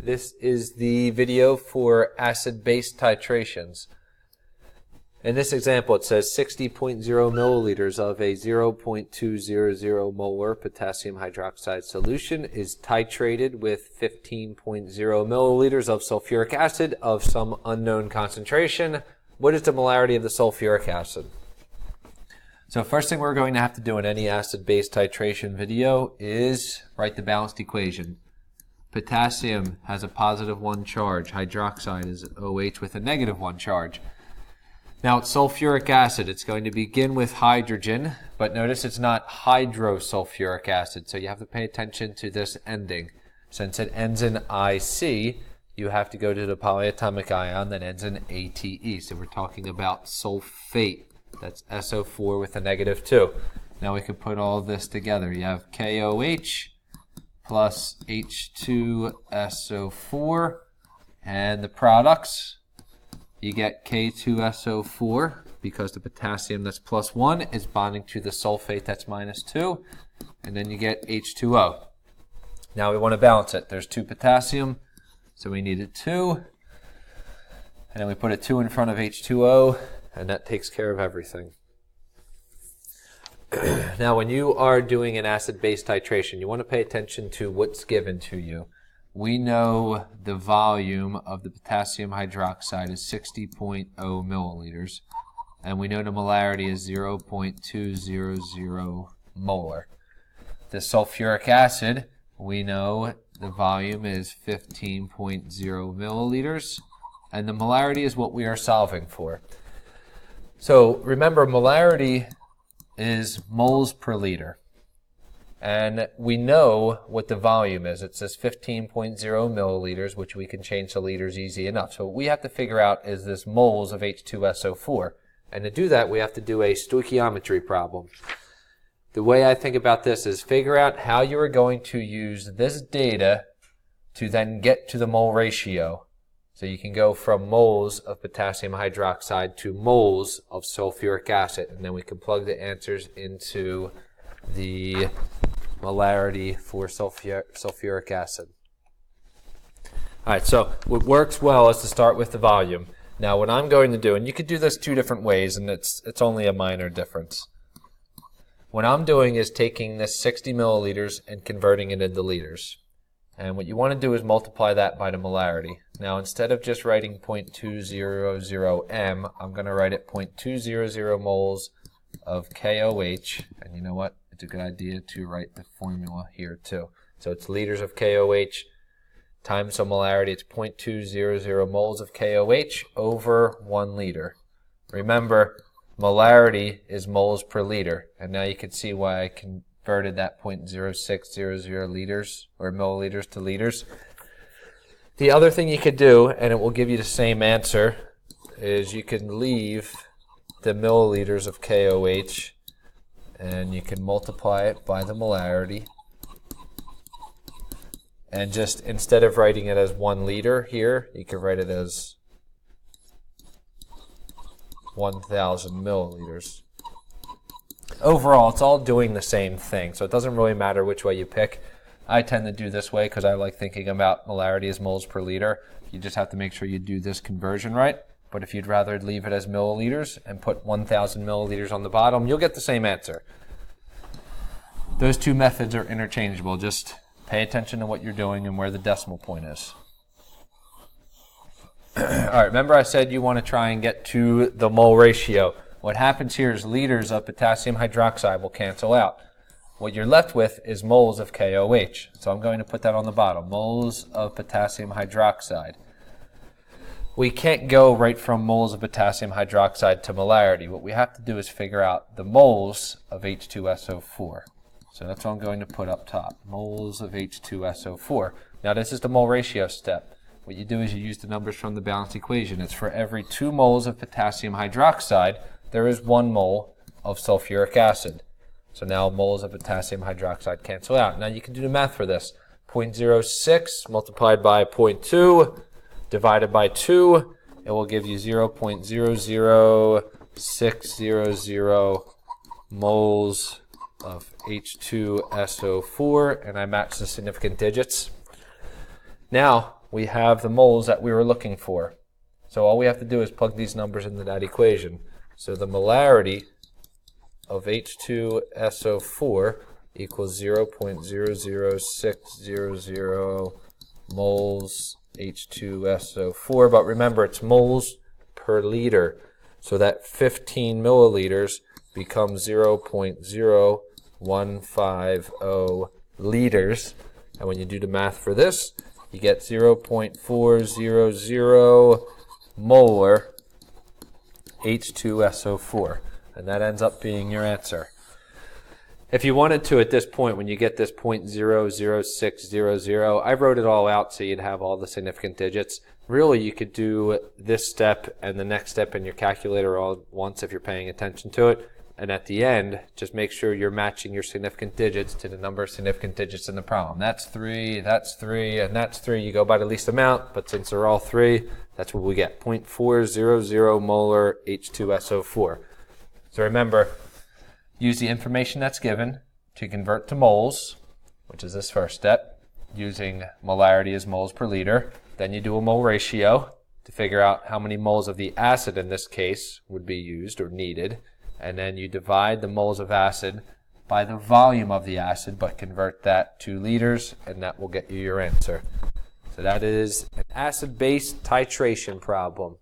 This is the video for acid-base titrations. In this example, it says 60.0 milliliters of a 0.200 molar potassium hydroxide solution is titrated with 15.0 milliliters of sulfuric acid of some unknown concentration. What is the molarity of the sulfuric acid? So first thing we're going to have to do in any acid-base titration video is write the balanced equation. Potassium has a positive 1 charge. Hydroxide is OH with a negative 1 charge. Now it's sulfuric acid. It's going to begin with hydrogen, but notice it's not hydrosulfuric acid, so you have to pay attention to this ending. Since it ends in IC, you have to go to the polyatomic ion that ends in ATE. So we're talking about sulfate. That's SO4 with a negative 2. Now we can put all this together. You have KOH plus H2SO4, and the products, you get K2SO4 because the potassium that's plus 1 is bonding to the sulfate that's minus 2, and then you get H2O. Now we want to balance it. There's 2 potassium, so we need a 2, and then we put a 2 in front of H2O, and that takes care of everything. Now when you are doing an acid-base titration, you want to pay attention to what's given to you. We know the volume of the potassium hydroxide is 60.0 milliliters, and we know the molarity is 0.200 molar. The sulfuric acid, we know the volume is 15.0 milliliters, and the molarity is what we are solving for. So remember, molarity is moles per liter. And we know what the volume is. It says 15.0 milliliters, which we can change to liters easy enough. So what we have to figure out is this moles of H2SO4. And to do that, we have to do a stoichiometry problem. The way I think about this is figure out how you are going to use this data to then get to the mole ratio. So you can go from moles of potassium hydroxide to moles of sulfuric acid, and then we can plug the answers into the molarity for sulfuric acid. Alright, so what works well is to start with the volume. Now what I'm going to do, and you could do this 2 different ways, and it's only a minor difference. What I'm doing is taking this 60 milliliters and converting it into liters. And what you want to do is multiply that by the molarity. Now instead of just writing 0.200 m, I'm going to write it 0.200 moles of KOH. And you know what? It's a good idea to write the formula here too. So it's liters of KOH times the molarity. It's 0.200 moles of KOH over 1 liter. Remember, molarity is moles per liter. And now you can see why I converted that 0.0600 liters or milliliters to liters. The other thing you could do, and it will give you the same answer, is you can leave the milliliters of KOH and you can multiply it by the molarity, and just instead of writing it as 1 liter here, you can write it as 1,000 milliliters. Overall, it's all doing the same thing, so it doesn't really matter which way you pick. I tend to do this way because I like thinking about molarity as moles per liter. You just have to make sure you do this conversion right. But if you'd rather leave it as milliliters and put 1,000 milliliters on the bottom, you'll get the same answer. Those 2 methods are interchangeable. Just pay attention to what you're doing and where the decimal point is. Alright, remember I said you want to try and get to the mole ratio. What happens here is liters of potassium hydroxide will cancel out. What you're left with is moles of KOH. So I'm going to put that on the bottom. Moles of potassium hydroxide. We can't go right from moles of potassium hydroxide to molarity. What we have to do is figure out the moles of H2SO4. So that's what I'm going to put up top. Moles of H2SO4. Now this is the mole ratio step. What you do is you use the numbers from the balanced equation. It's for every 2 moles of potassium hydroxide, there is 1 mole of sulfuric acid. So now moles of potassium hydroxide cancel out. Now you can do the math for this. 0.06 multiplied by 0.2 divided by 2, it will give you 0.00600 moles of H2SO4, and I match the significant digits. Now, we have the moles that we were looking for. So all we have to do is plug these numbers into that equation. So the molarity of H2SO4 equals 0.00600 moles H2SO4, but remember it's moles per liter. So that 15 milliliters becomes 0.0150 liters. And when you do the math for this, you get 0.400 molar H2SO4. And that ends up being your answer. If you wanted to at this point, when you get this 0.00600, I wrote it all out so you'd have all the significant digits. Really, you could do this step and the next step in your calculator all at once if you're paying attention to it. And at the end, just make sure you're matching your significant digits to the number of significant digits in the problem. That's 3, that's 3, and that's 3. You go by the least amount, but since they're all 3, that's what we get, 0.400 molar H2SO4. So remember, use the information that's given to convert to moles, which is this first step, using molarity as moles per liter. Then you do a mole ratio to figure out how many moles of the acid in this case would be used or needed. And then you divide the moles of acid by the volume of the acid, but convert that to liters, and that will get you your answer. So that is an acid-base titration problem.